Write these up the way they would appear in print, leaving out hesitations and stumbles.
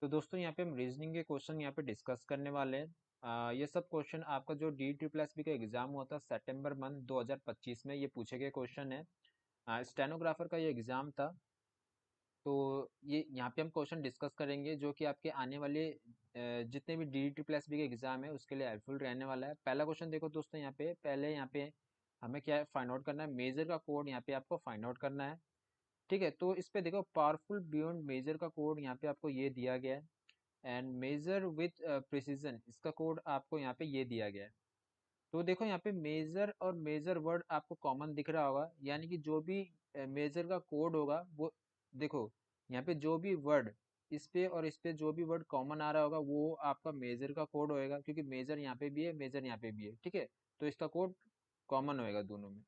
तो दोस्तों यहाँ पे हम रीजनिंग के क्वेश्चन यहाँ पे डिस्कस करने वाले हैं। ये सब क्वेश्चन आपका जो डी ट्रिपल एस बी का एग्जाम हुआ था सितंबर मंथ 2025 में, ये पूछे गए क्वेश्चन है। स्टेनोग्राफर का ये एग्जाम था। तो ये यहाँ पे हम क्वेश्चन डिस्कस करेंगे जो कि आपके आने वाले जितने भी डी ट्रिपल एस बी के एग्जाम है उसके लिए हेल्पफुल रहने वाला है। पहला क्वेश्चन देखो दोस्तों, यहाँ पे पहले यहाँ पे हमें क्या फाइंड आउट करना है, मेजर का कोड यहाँ पे आपको फाइंड आउट करना है। ठीक है, तो इस पे देखो पावरफुल बियॉन्ड मेजर का कोड यहाँ पे आपको ये दिया गया है। एंड मेजर विथ प्रिसीजन, इसका कोड आपको यहाँ पे ये दिया गया है। तो देखो यहाँ पे मेजर और मेजर वर्ड आपको कॉमन दिख रहा होगा, यानी कि जो भी मेजर का कोड होगा वो देखो यहाँ पे जो भी वर्ड इस पे जो भी वर्ड कॉमन आ रहा होगा वो आपका मेजर का कोड होएगा, क्योंकि मेजर यहाँ पे भी है, मेजर यहाँ पे भी है। ठीक है, तो इसका कोड कॉमन होएगा दोनों में।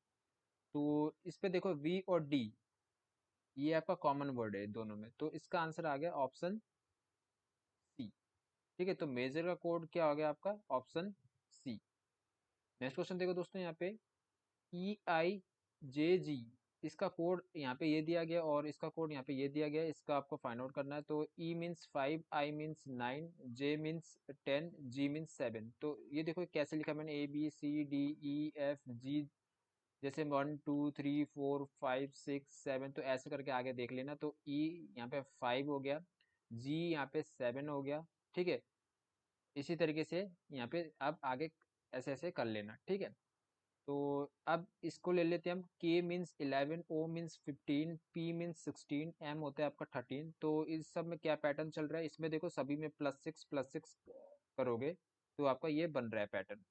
तो इस पे देखो वी और डी, ये आपका कॉमन वर्ड है दोनों में, तो इसका आंसर आ गया ऑप्शन सी। ठीक है, तो मेजर का कोड क्या हो गया आपका, ऑप्शन सी। नेक्स्ट क्वेश्चन देखो दोस्तों, यहाँ पे EIJG, इसका कोड यहाँ पे ये दिया गया और इसका कोड यहाँ पे ये दिया गया है। इसका आपको फाइंड आउट करना है। तो E means 5, I means 9, J means 10, G means 7। तो ये देखो कैसे लिखा मैंने, ABCDEFG, जैसे 1 2 3 4 5 6 7, तो ऐसे करके आगे देख लेना। तो E यहाँ पे 5 हो गया, G यहाँ पे 7 हो गया। ठीक है, इसी तरीके से यहाँ पे आप आगे ऐसे ऐसे कर लेना। ठीक है, तो अब इसको ले लेते हैं हम। K means 11, O means 15, P means 16, M होता है आपका 13। तो इस सब में क्या पैटर्न चल रहा है, इसमें देखो सभी में +6 करोगे तो आपका ये बन रहा है पैटर्न।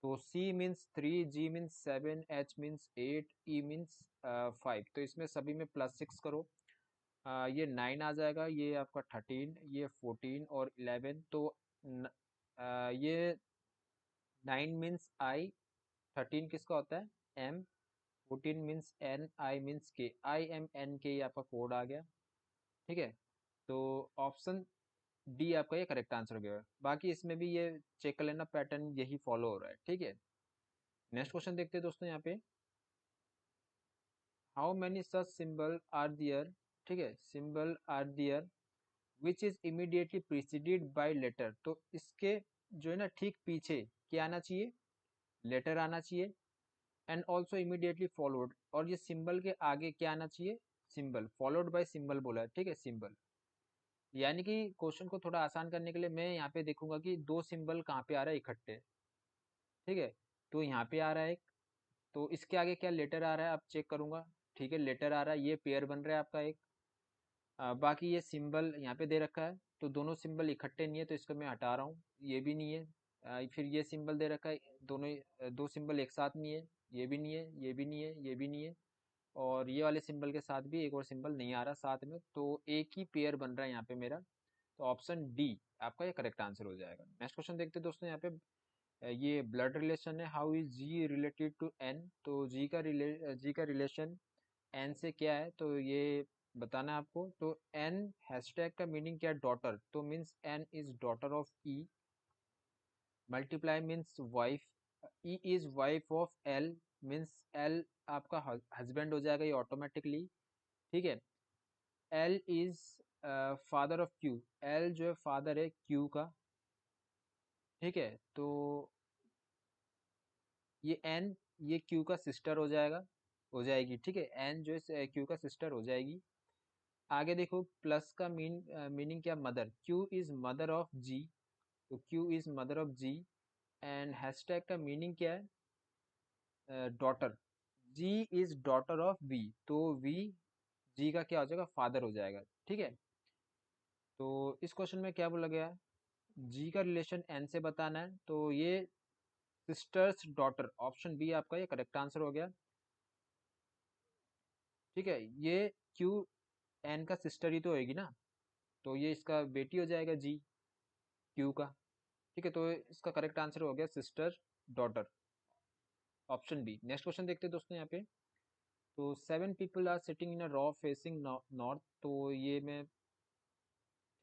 तो C means 3, G means 7, H means 8, E means 5। तो इसमें सभी में +6 करो। ये 9 आ जाएगा, ये आपका 13, ये 14 और 11। तो ये 9 मीन्स I, 13 किसका होता है, M, 14 means N, I means K, IMNK, ये आपका कोड आ गया। ठीक है, तो ऑप्शन डी आपका ये करेक्ट आंसर हो गया। बाकी इसमें भी ये चेक कर लेना, पैटर्न यही फॉलो हो रहा है। ठीक है, नेक्स्ट क्वेश्चन देखते हैं दोस्तों यहाँ पे, how many such symbol are there. ठीक है, symbol are there which is immediately preceded by letter. तो इसके जो है ना ठीक पीछे क्या आना चाहिए, लेटर आना चाहिए। एंड ऑल्सो इमीडिएटली फॉलोड, और ये सिंबल के आगे क्या आना चाहिए, सिंबल फॉलोड बाय सिंबल बोला है। ठीक है, सिंबल, यानी कि क्वेश्चन को थोड़ा आसान करने के लिए मैं यहाँ पे देखूंगा कि दो सिंबल कहाँ पे आ रहा है इकट्ठे। ठीक है, तो यहाँ पे आ रहा है एक, तो इसके आगे क्या लेटर आ रहा है आप चेक करूंगा। ठीक है, लेटर आ रहा है, ये पेयर बन रहा है आपका एक। बाकी ये सिंबल यहाँ पे दे रखा है, तो दोनों सिंबल इकट्ठे नहीं है, तो इसको मैं हटा रहा हूँ, ये भी नहीं है। फिर ये सिंबल दे रखा है, दोनों दो सिंबल एक साथ नहीं है, ये भी नहीं है, ये भी नहीं है, ये भी नहीं है। और ये वाले सिंबल के साथ भी एक और सिंबल नहीं आ रहा साथ में, तो एक ही पेयर बन रहा है यहाँ पे मेरा। तो ऑप्शन डी आपका ये करेक्ट आंसर हो जाएगा। नेक्स्ट क्वेश्चन देखते हैं दोस्तों, यहाँ पे ये ब्लड रिलेशन है, how is G related to N. तो जी का रिलेशन एन से क्या है, तो ये बताना है आपको। तो एन हैशटैग का मीनिंग क्या है, डॉटर, तो means N is daughter of E. Multiply means wife, E is wife of L, means L आपका हस्बैंड हो जाएगा ये ऑटोमेटिकली। ठीक है, L is father of Q, L जो है फादर है क्यू का। ठीक है, तो ये एन, ये क्यू का सिस्टर हो जाएगा, हो जाएगी। ठीक है, एन जो है क्यू का सिस्टर हो जाएगी। आगे देखो प्लस का मीनिंग क्या, mother, Q is mother of G, तो Q is mother of G. And hashtag का मीनिंग क्या है, daughter, G is daughter of V, तो वी जी का क्या हो जाएगा, फादर हो जाएगा। ठीक है, तो इस क्वेश्चन में क्या बोला गया है, जी का रिलेशन एन से बताना है, तो ये सिस्टर्स डॉटर, ऑप्शन बी आपका ये करेक्ट आंसर हो गया। ठीक है, ये क्यू एन का सिस्टर ही तो होगी ना, तो ये इसका बेटी हो जाएगा जी, क्यू का। ठीक है, तो इसका करेक्ट आंसर हो गया sister daughter, option B. Next question देखते हैं दोस्तों यहाँ पे, तो 7 people are sitting in a row facing north. तो ये मैं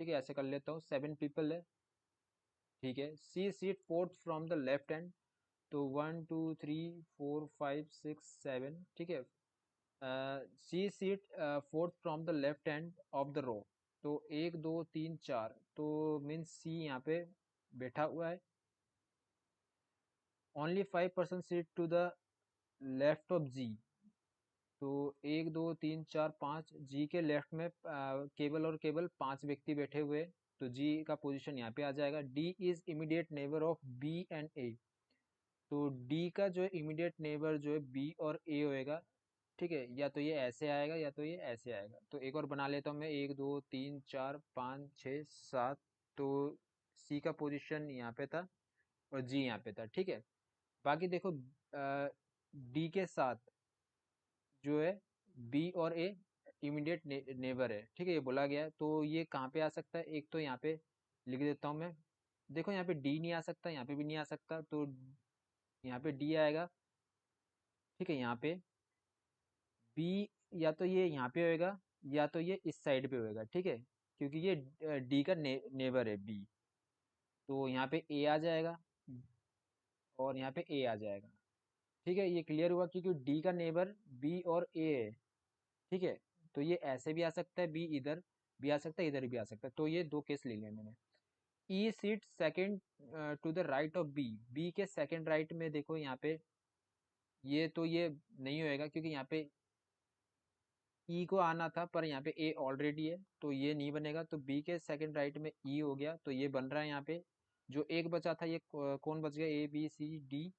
ठीक है ऐसे कर लेता हूँ, 7 पीपल है। ठीक है, C sit fourth from the left hand, तो 1 2 3 4 5 6 7। ठीक है, C sit fourth from the left hand of the row, तो 1 2 3 4, तो मीन्स सी यहाँ पे बैठा हुआ है। Only 5% sit to the left of G. तो 1 2 3 4 5, जी के लेफ्ट में केवल और केवल 5 व्यक्ति बैठे हुए, तो जी का पोजीशन यहाँ पे आ जाएगा। D is immediate neighbour of B and A. तो डी का जो है इमीडिएट नेबर जो है बी और ए होएगा, ठीक है। या तो ये ऐसे आएगा या तो ये ऐसे आएगा। तो एक और बना लेता हूँ मैं, 1 2 3 4 5 6 7। तो सी का पोजीशन यहाँ पे था और जी यहाँ पे था, ठीक है। बाकी देखो डी के साथ जो है बी और ए इमीडिएट नेबर है, ठीक है, ये बोला गया है। तो ये कहाँ पे आ सकता है, एक तो यहाँ पे लिख देता हूँ मैं। देखो यहाँ पे डी नहीं आ सकता, यहाँ पे भी नहीं आ सकता, तो यहाँ पे डी आएगा, ठीक है। यहाँ पे बी या तो ये यहाँ पे होएगा या तो ये इस साइड पे होएगा, ठीक है, क्योंकि ये डी का नेबर है बी। तो यहाँ पे ए आ जाएगा और यहाँ पे ए आ जाएगा, ठीक है। ये क्लियर हुआ क्योंकि डी का नेबर बी और ए है, ठीक है। तो ये ऐसे भी आ सकता है, बी इधर भी आ सकता है, इधर भी आ सकता है। तो ये दो केस ले लिया मैंने। E sit second to the right of B. B के सेकंड राइट में देखो यहाँ पे, ये तो ये नहीं होएगा क्योंकि यहाँ पे ई को आना था पर यहाँ पे ए ऑलरेडी है, तो ये नहीं बनेगा। तो बी के सेकंड राइट में ई हो गया, तो ये बन रहा है यहाँ पे। जो एक बचा था ये कौन बच गया, A B C D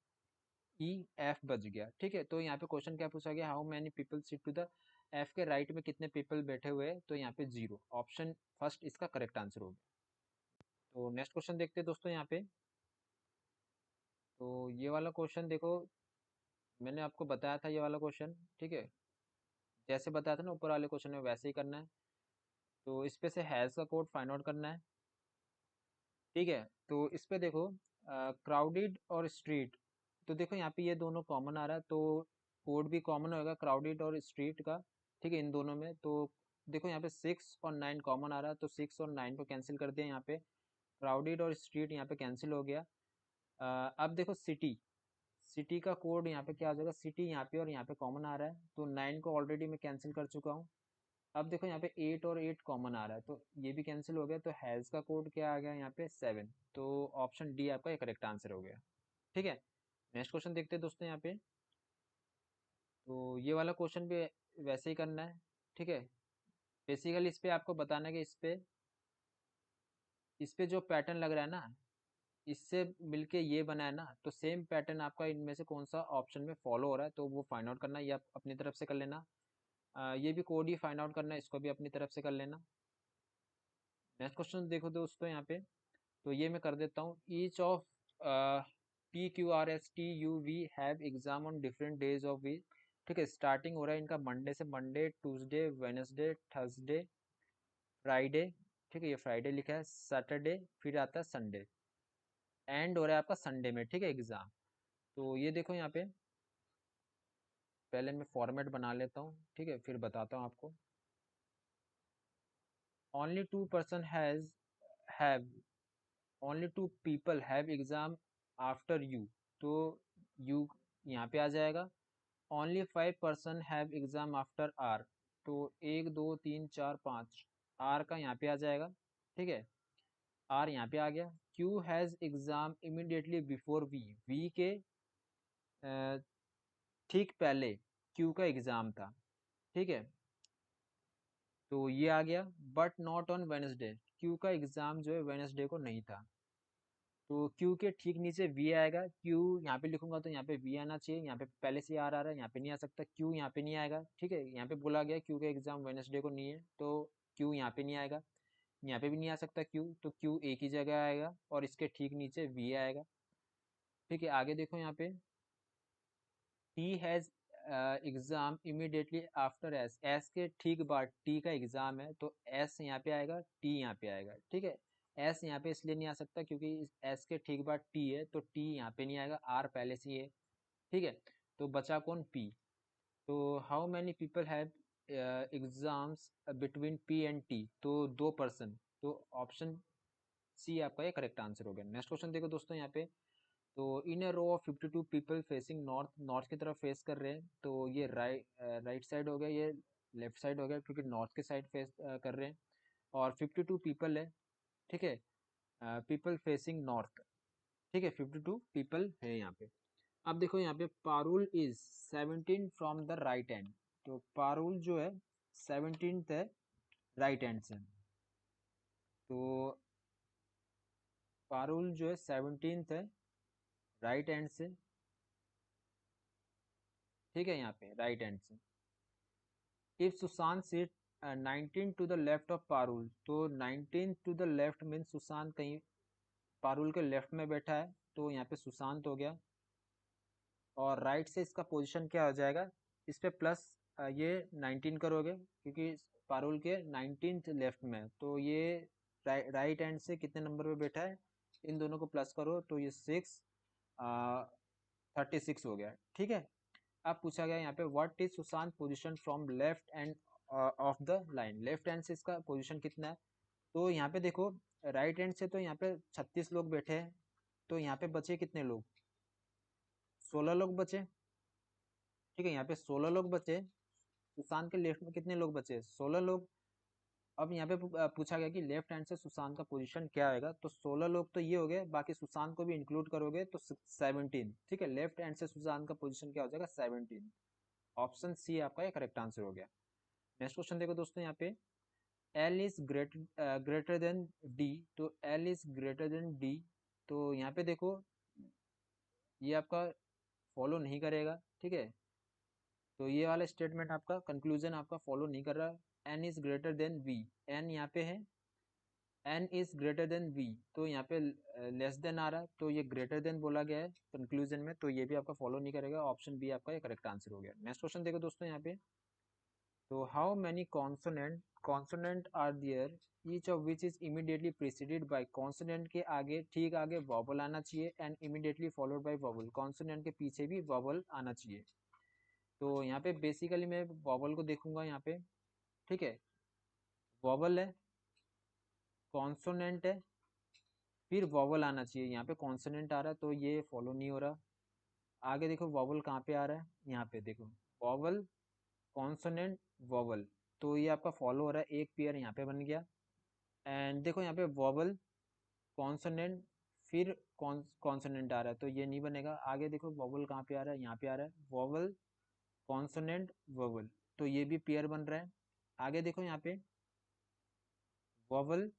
E F बच गया, ठीक है। तो यहाँ पे क्वेश्चन क्या पूछा गया, how many people sit to the F के राइट में कितने पीपल बैठे हुए हैं, तो यहाँ पे 0। ऑप्शन फर्स्ट इसका करेक्ट आंसर हो गया। तो नेक्स्ट क्वेश्चन देखते हैं दोस्तों यहाँ पे। तो ये वाला क्वेश्चन देखो, मैंने आपको बताया था ये वाला क्वेश्चन, ठीक है। जैसे बताया था ना ऊपर वाले क्वेश्चन में, वैसे ही करना है। तो इस पे से हैज़ का कोड फाइंड आउट करना है, ठीक है। तो इस पे देखो क्राउडेड और स्ट्रीट, तो देखो यहाँ पे ये दोनों कॉमन आ रहा है, तो कोड भी कॉमन होगा क्राउडेड और स्ट्रीट का, ठीक है, इन दोनों में। तो देखो यहाँ पे 6 और 9 कॉमन आ रहा है, तो 6 और 9 को कैंसिल कर दिया यहाँ पे। क्राउडेड और स्ट्रीट यहाँ पे कैंसिल हो गया। अब देखो सिटी, सिटी का कोड यहाँ पे क्या आ जाएगा, सिटी यहाँ पे और यहाँ पे कॉमन आ रहा है, तो 9 को ऑलरेडी मैं कैंसिल कर चुका हूँ। अब देखो यहाँ पे 8 और 8 कॉमन आ रहा है, तो ये भी कैंसिल हो गया। तो हैज़ का कोड क्या आ गया यहाँ पे, 7। तो ऑप्शन डी आपका ये करेक्ट आंसर हो गया, ठीक है। नेक्स्ट क्वेश्चन देखते हैं दोस्तों यहाँ पे। तो ये वाला क्वेश्चन भी वैसे ही करना है, ठीक है। बेसिकली इस पे आपको बताना है कि इस पे जो पैटर्न लग रहा है ना, इससे मिलके ये बना है ना, तो सेम पैटर्न आपका इनमें से कौन सा ऑप्शन में फॉलो हो रहा है, तो वो फाइंड आउट करना है, ये आप अपनी तरफ से कर लेना। ये भी कोड ही फाइंड आउट करना है, इसको भी अपनी तरफ से कर लेना। नेक्स्ट क्वेश्चन देखो दोस्तों यहाँ पे। तो ये मैं कर देता हूँ, each of P Q R S T U V have exam on different days of week, ठीक है। स्टार्टिंग हो रहा है इनका मंडे से, Monday Tuesday Wednesday Thursday Friday, ठीक है, ये फ्राइडे लिखा है, सैटरडे, फिर आता है संडे। एंड हो रहा है आपका संडे में, ठीक है, एग्जाम। तो ये देखो यहाँ पे, पहले मैं फॉर्मेट बना लेता हूँ, ठीक है, फिर बताता हूँ आपको। Only 2 person have only 2 people have exam after U, तो यू यहाँ पे आ जाएगा। Only 5 person have exam after R, तो 1 2 3 4 5 आर का यहाँ पे आ जाएगा, ठीक है। आर यहाँ पे आ गया। Q has exam immediately before V, V के ठीक पहले क्यू का एग्जाम था, ठीक है। तो ये आ गया, but not on Wednesday, Q का एग्जाम जो है वेनसडे को नहीं था। तो क्यू के ठीक नीचे वी आएगा, क्यू यहाँ पे लिखूंगा तो यहाँ पे वी आना चाहिए, यहाँ पे पहले से आर आ रहा है, यहाँ पे नहीं आ सकता, क्यू यहाँ पे नहीं आएगा, ठीक है। यहाँ पे बोला गया क्यू का एग्जाम वेनसडे को नहीं है, तो क्यू यहाँ पे नहीं आएगा, यहाँ पे भी नहीं आ सकता क्यू, तो क्यू एक ही जगह आएगा और इसके ठीक नीचे वी आएगा, ठीक है। आगे देखो यहाँ पे, T has exam immediately after S, S के ठीक बाद टी का एग्जाम है, तो एस यहाँ पे आएगा, टी यहाँ पे आएगा, ठीक है। एस यहाँ पे इसलिए नहीं आ सकता क्योंकि एस के ठीक बाद टी है, तो टी यहाँ पे नहीं आएगा, आर पहले से ही है, ठीक है। तो बचा कौन, पी। तो how many people have exams between P and T, तो 2 पर्सन, तो ऑप्शन सी आपका ये करेक्ट आंसर हो गया। नेक्स्ट क्वेश्चन देखो दोस्तों यहाँ पे। तो in a row of 52 people facing north, north की तरफ फेस कर रहे हैं, तो ये राइट साइड हो गया, ये लेफ्ट साइड हो गया क्योंकि नॉर्थ के साइड फेस कर रहे हैं। और 52 पीपल है, ठीक है, पीपल फेसिंग नॉर्थ, ठीक है, 52 पीपल है यहाँ पे। अब देखो यहाँ पे Parul is 17 from the right hand, तो पारुल जो है 17 है राइट हैंड से, तो पारुल जो है 17 है राइट हैंड से, ठीक है, यहाँ पे राइट हैंड से। If Sushant sit 19 to the left of Parul, तो 19 to the left mean Sushant कहीं पारुल के लेफ्ट में बैठा है, तो यहाँ पे सुशांत हो गया। और राइट से इसका पोजीशन क्या हो जाएगा, इस पे प्लस ये 19 करोगे क्योंकि पारुल के 19th लेफ्ट में है, तो ये राइट हैंड से कितने नंबर पे बैठा है, इन दोनों को प्लस करो तो ये 36 हो गया, ठीक है। अब पूछा गया यहाँ पे what is Sushant position from left end of the line, left hand से इसका पोजीशन कितना है, तो यहाँ पे देखो राइट हैंड से तो यहाँ पे 36 लोग बैठे हैं, तो यहाँ पे बचे कितने लोग, 16 लोग बचे, ठीक है, यहाँ पे 16 लोग बचे। सुशांत के लेफ्ट में कितने लोग बचे, 16 लोग। अब यहाँ पे पूछा गया कि लेफ्ट हैंड से सुशांत का पोजीशन क्या आएगा, तो 16 लोग तो ये हो गए, बाकी सुशांत को भी इंक्लूड करोगे तो 17, ठीक है, लेफ्ट हैंड से सुशांत का पोजीशन क्या हो जाएगा 17। ऑप्शन सी आपका ये करेक्ट आंसर हो गया। नेक्स्ट क्वेश्चन देखो दोस्तों यहाँ पे L is greater than D, तो L is greater than D, तो यहाँ पे देखो ये आपका फॉलो नहीं करेगा, ठीक है, तो ये वाला स्टेटमेंट आपका कंक्लूजन आपका फॉलो नहीं कर रहा। N is greater than V, N यहाँ पे है, N is greater than V, तो यहाँ पे लेस देन आ रहा है, तो ये ग्रेटर देन बोला गया है कंक्लूजन में, तो ये भी आपका फॉलो नहीं करेगा। ऑप्शन बी आपका ये करेक्ट आंसर हो गया। नेक्स्ट क्वेश्चन देखो दोस्तों यहाँ पे, तो how many consonant are there each of which is immediately preceded by, consonant के आगे ठीक आगे वॉवल आना चाहिए and immediately followed by vowel, consonant के पीछे भी वॉवल आना चाहिए। तो यहाँ पे बेसिकली मैं वॉवल को देखूंगा यहाँ पे, ठीक है, वॉवल है, कॉन्सोनेंट है, फिर वॉवल आना चाहिए, यहाँ पे कॉन्सोनेंट आ रहा है तो ये फॉलो नहीं हो रहा। आगे देखो वॉवल कहाँ पे आ रहा है, यहाँ पे देखो वॉवल कॉन्सोनेंट वॉवल, तो ये आपका फॉलो हो रहा है, एक पेयर यहाँ पे बन गया। एंड देखो यहाँ पे वॉवल कॉन्सोनेंट फिर कॉन्सोनेंट आ रहा है, तो ये नहीं बनेगा। आगे देखो वॉवल कहाँ पे आ रहा है, यहाँ पे आ रहा है वॉवल कॉन्सोनेंट वॉवल, तो ये भी पेयर बन रहा है। आगे देखो यहाँ पे वॉवल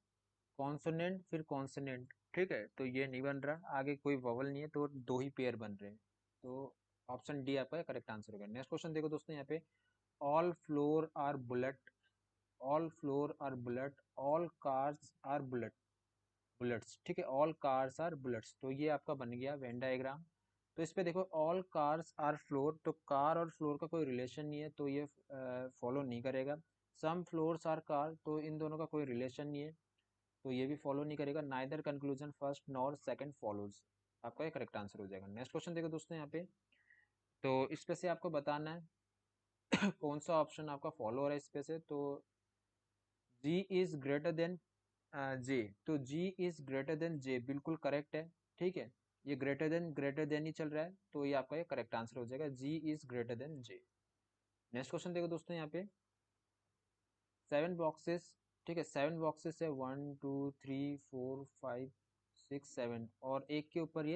कॉन्सोनेंट फिर कॉन्सोनेंट, ठीक है, तो ये नहीं बन रहा, आगे कोई वॉवल नहीं है, तो दो ही पेयर बन रहे हैं, तो ऑप्शन डी आपका करेक्ट आंसर होगा। नेक्स्ट क्वेश्चन देखो दोस्तों यहाँ पे all floor are bullet, all floor are bullet, all cars are bullets, ठीक है, ऑल कार्स आर बुलेट्स, तो ये आपका बन गया वेन डायग्राम। तो इस पे देखो ऑल कार्स आर फ्लोर, तो कार और फ्लोर का कोई रिलेशन नहीं है, तो ये फॉलो नहीं करेगा। सम फ्लोर्स आर कार, तो इन दोनों का कोई रिलेशन नहीं है, तो ये भी फॉलो नहीं करेगा। Neither conclusion first nor second follows, आपका ये करेक्ट आंसर हो जाएगा। नेक्स्ट क्वेश्चन देखो दोस्तों यहाँ पे, तो इस पे से आपको बताना है कौन सा ऑप्शन आपका फॉलो हो रहा है इस पे से, तो जी इज ग्रेटर देन जे, तो जी इज ग्रेटर देन जे बिल्कुल करेक्ट है, ठीक है, ये ग्रेटर देन ही चल रहा है, तो ये आपका ये करेक्ट आंसर हो जाएगा, G is greater than J. Next question देखो दोस्तों यहाँ पे 7 बॉक्सेस, ठीक है, 7 बॉक्सेस है, 1 2 3 4 5 6 7, और एक के ऊपर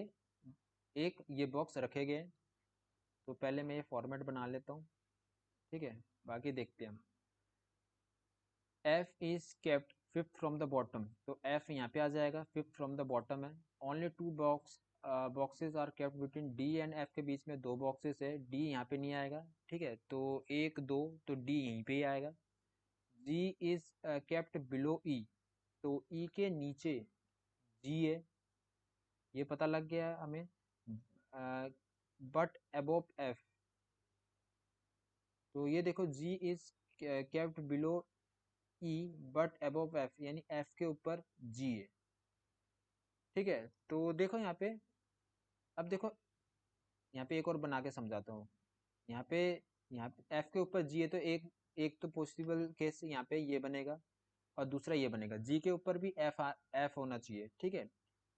एक ये बॉक्स रखे गए हैं, तो पहले मैं ये फॉर्मेट बना लेता हूँ, ठीक है, बाकी देखते हैं हम। F is kept fifth from the bottom, तो एफ यहाँ पे आ जाएगा, फिफ्थ फ्रॉम द बॉटम है। Only 2 boxes are kept between D and F, के बीच में 2 बॉक्सेस है, डी यहाँ पे नहीं आएगा, ठीक है, तो 1 2, तो डी यहीं पे ही आएगा। जी इज केप्ट बिलो ई, तो ई के नीचे जी है, ये पता लग गया हमें। बट अबोव एफ, तो ये देखो G is kept below E but above F, यानी एफ के ऊपर जी है, ठीक है, तो देखो यहाँ पे, अब देखो यहाँ पे एक और बना के समझाता हूँ। यहाँ पे एफ के ऊपर जी है, तो एक एक तो पॉसिबल केस यहाँ पे ये बनेगा, और दूसरा ये बनेगा जी के ऊपर भी एफ होना चाहिए, ठीक है।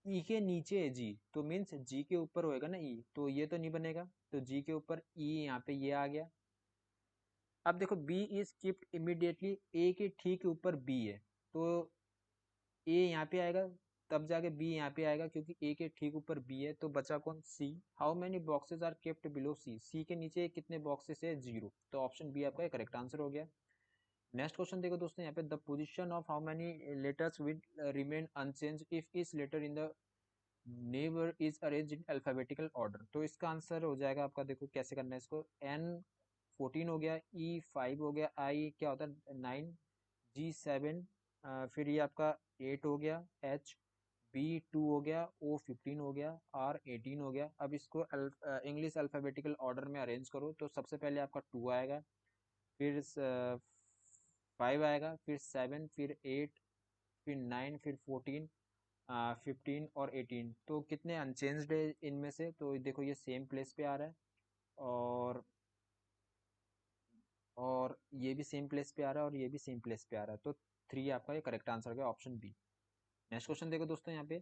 ई के नीचे है जी, तो मीन्स जी के ऊपर होएगा ना ई, तो ये तो नहीं बनेगा, तो जी के ऊपर ई यहाँ पे ये आ गया। अब देखो बी इज कीप्ड इमीडिएटली, ए के ठीक ऊपर बी है, तो ए यहाँ पे आएगा, तब जाके बी यहाँ पे आएगा, क्योंकि ए के ठीक ऊपर बी है, तो बचा कौन, C. How many boxes are kept below C, C के नीचे कितने बॉक्सेस है, 0, तो ऑप्शन बी आपका करेक्ट आंसर हो गया। नेक्स्ट क्वेश्चन देखो दोस्तों यहाँ पे, the position of how many letters will remain unchanged if इस letter in the number is arrange in alphabetical order, तो इसका आंसर हो जाएगा आपका, देखो कैसे करना है इसको, एन 14 हो गया, ई 5 हो गया, आई क्या होता है 9, जी 7, फिर ये आपका 8 हो गया, एच बी 2 हो गया, ओ 15 हो गया, आर 18 हो गया। अब इसको इंग्लिश अल्फाबेटिकल ऑर्डर में अरेंज करो, तो सबसे पहले आपका 2 आएगा, फिर 5 आएगा, फिर 7, फिर 8, फिर 9, फिर 14, 15 और 18, तो कितने अनचेंज्ड है इनमें से, तो देखो ये सेम प्लेस पे आ रहा है, और और ये भी सेम प्लेस पे आ रहा है, और ये भी सेम प्लेस पे आ रहा है, तो 3 आपका ये करेक्ट आंसर हो गया, ऑप्शन बी। नेक्स्ट क्वेश्चन देखो दोस्तों यहाँ पे,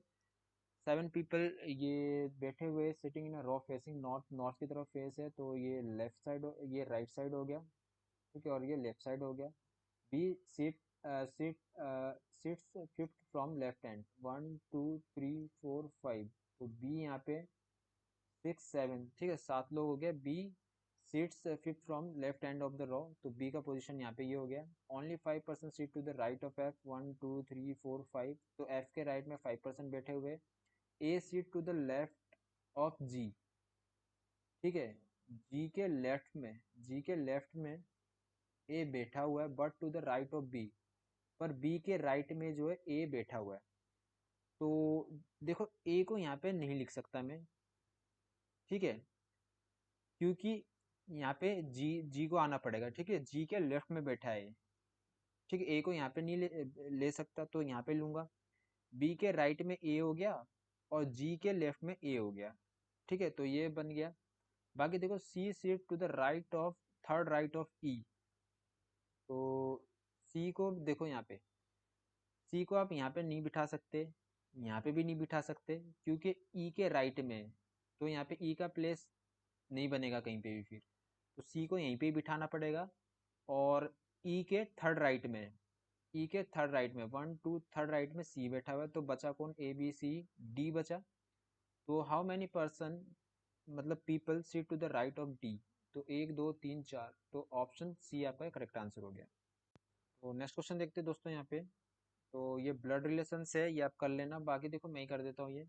7 पीपल ये बैठे हुए sitting in row facing north, north की तरफ फेस है, तो ये लेफ्ट साइड, ये राइट साइड हो गया, ठीक है, और ये लेफ्ट साइड हो गया। B sit sit sits fifth from left hand, 1 2 3 4 5, तो बी यहाँ पे 6 7, ठीक है, 7 लोग हो गए। B sits fifth from left hand of the row, तो बी का पोजीशन यहाँ पे ये हो गया। Only 5% sit to the right of F, 1 2 3 4 5, तो एफ के राइट में 5% बैठे हुए। A seat to the left of G, ठीक है, जी के लेफ्ट में ए बैठा हुआ है, but to the right of B, पर बी के राइट में जो है ए बैठा हुआ है, तो देखो ए को यहाँ पे नहीं लिख सकता मैं, ठीक है, क्योंकि यहाँ पे जी को आना पड़ेगा, ठीक है, जी के लेफ्ट में बैठा है, ठीक है, ए को यहाँ पे नहीं ले सकता, तो यहाँ पे लूंगा। बी के राइट में ए हो गया, और जी के लेफ्ट में ए हो गया, ठीक है, तो ये बन गया। बाकी देखो C seat to the right of, third right of E, तो सी को देखो यहाँ पे, सी को आप यहाँ पे नहीं बिठा सकते, यहाँ पे भी नहीं बिठा सकते, क्योंकि ई के राइट में है, तो यहाँ पे ई का प्लेस नहीं बनेगा कहीं पे भी, फिर तो सी को यहीं पे ही बिठाना पड़ेगा। और ई के थर्ड राइट में, ई के थर्ड राइट में 1 2 थर्ड राइट में सी बैठा हुआ है, तो बचा कौन, ए बी सी डी बचा। तो हाउ मैनी पर्सन, मतलब people sit to the right of D, तो 1 2 3 4, तो ऑप्शन सी आपका करेक्ट आंसर हो गया। तो नेक्स्ट क्वेश्चन देखते हैं दोस्तों यहाँ पे, तो ये ब्लड रिलेशन है, ये आप कर लेना, बाकी देखो मैं ही कर देता हूँ ये।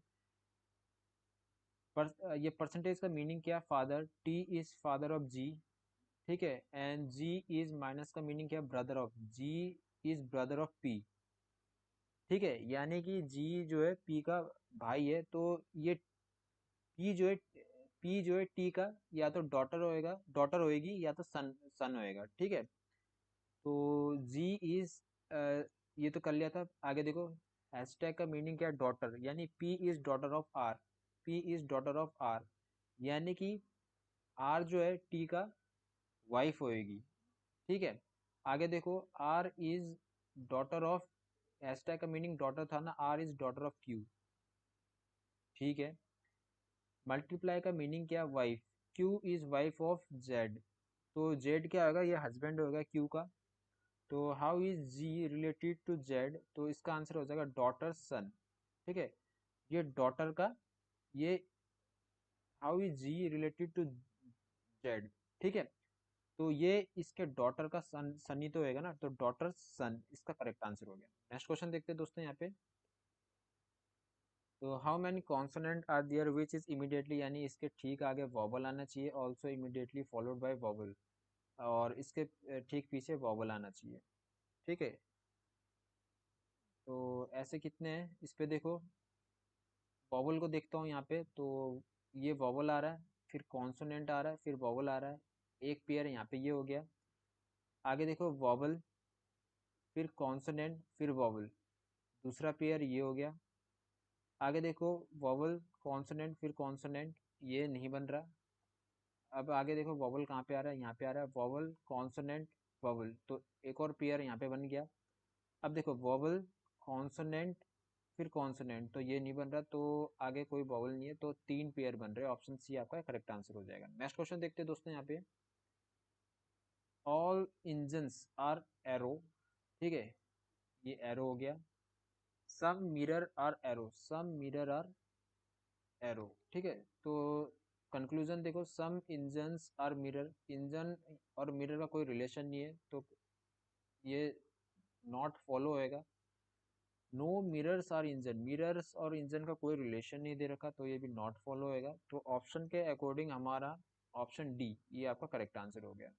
ये परसेंटेज का मीनिंग क्या, father, T is father of G, ठीक है, एंड जी इज माइनस का मीनिंग क्या, brother of, G is brother of P, ठीक है, यानी कि जी जो है पी का भाई है, तो ये पी जो है, पी जो है टी का या तो डॉटर होएगा, डॉटर होएगी, या तो सन सन होएगा, ठीक है, तो जी इज, ये तो कर लिया था। आगे देखो, हैशटैग का मीनिंग क्या है, डॉटर, यानी P is daughter of R, P is daughter of R, यानी कि आर जो है टी का वाइफ होएगी, ठीक है। आगे देखो, R is daughter of, hashtag का मीनिंग डॉटर था ना, R is daughter of Q, ठीक है। मल्टीप्लाई का मीनिंग क्या, wife, Q is wife of Z, तो जेड क्या होगा, ये हस्बैंड होगा क्यू का। तो how is G related to Z, तो इसका आंसर हो जाएगा डॉटर सन, ठीक है, ये डॉटर का, ये how is G related to Z, ठीक है, तो ये इसके डॉटर का सन, सनी तो होगा ना, तो डॉटर सन इसका करेक्ट आंसर हो गया। नेक्स्ट क्वेश्चन देखते हैं दोस्तों यहाँ पे, तो how many consonant are there which is immediately, यानी इसके ठीक आगे वॉवल आना चाहिए, also immediately followed by vowel, और इसके ठीक पीछे वॉवल आना चाहिए, ठीक है। तो ऐसे कितने हैं इस पे देखो, वॉवल को देखता हूँ यहाँ पे, तो ये वॉवल आ रहा है, फिर कॉन्सोनेंट आ रहा है, फिर वॉवल आ रहा है, एक पेयर यहाँ पे ये हो गया। आगे देखो वॉवल, फिर कॉन्सोनेंट, फिर वॉवल, दूसरा पेयर ये हो गया। आगे देखो वॉवल कॉन्सोनेंट फिर कॉन्सोनेंट, ये नहीं बन रहा। अब आगे देखो वॉवल कहाँ पे आ रहा है, यहाँ पे आ रहा है, वॉवल कॉन्सोनेंट वॉवल, तो एक और पेयर यहाँ पे बन गया। अब देखो वॉवल कॉन्सोनेंट फिर कॉन्सोनेंट, तो ये नहीं बन रहा, तो आगे कोई वॉवल नहीं है, तो 3 पेयर बन रहे हैं, ऑप्शन सी आपका करेक्ट आंसर हो जाएगा। नेक्स्ट क्वेश्चन देखते हैं दोस्तों यहाँ पे, ऑल इंजन्स आर एरो, ठीक है, ये एरो हो गया। Some mirror are arrow, some mirror are arrow, ठीक है। तो कंक्लूजन देखो, some engines are mirror, engine और मिरर का कोई रिलेशन नहीं है, तो ये नॉट फॉलो होएगा। No mirrors are engine, mirrors और इंजन का कोई रिलेशन नहीं दे रखा, तो ये भी नॉट फॉलो होएगा। तो ऑप्शन के अकॉर्डिंग हमारा ऑप्शन डी ये आपका करेक्ट आंसर हो गया।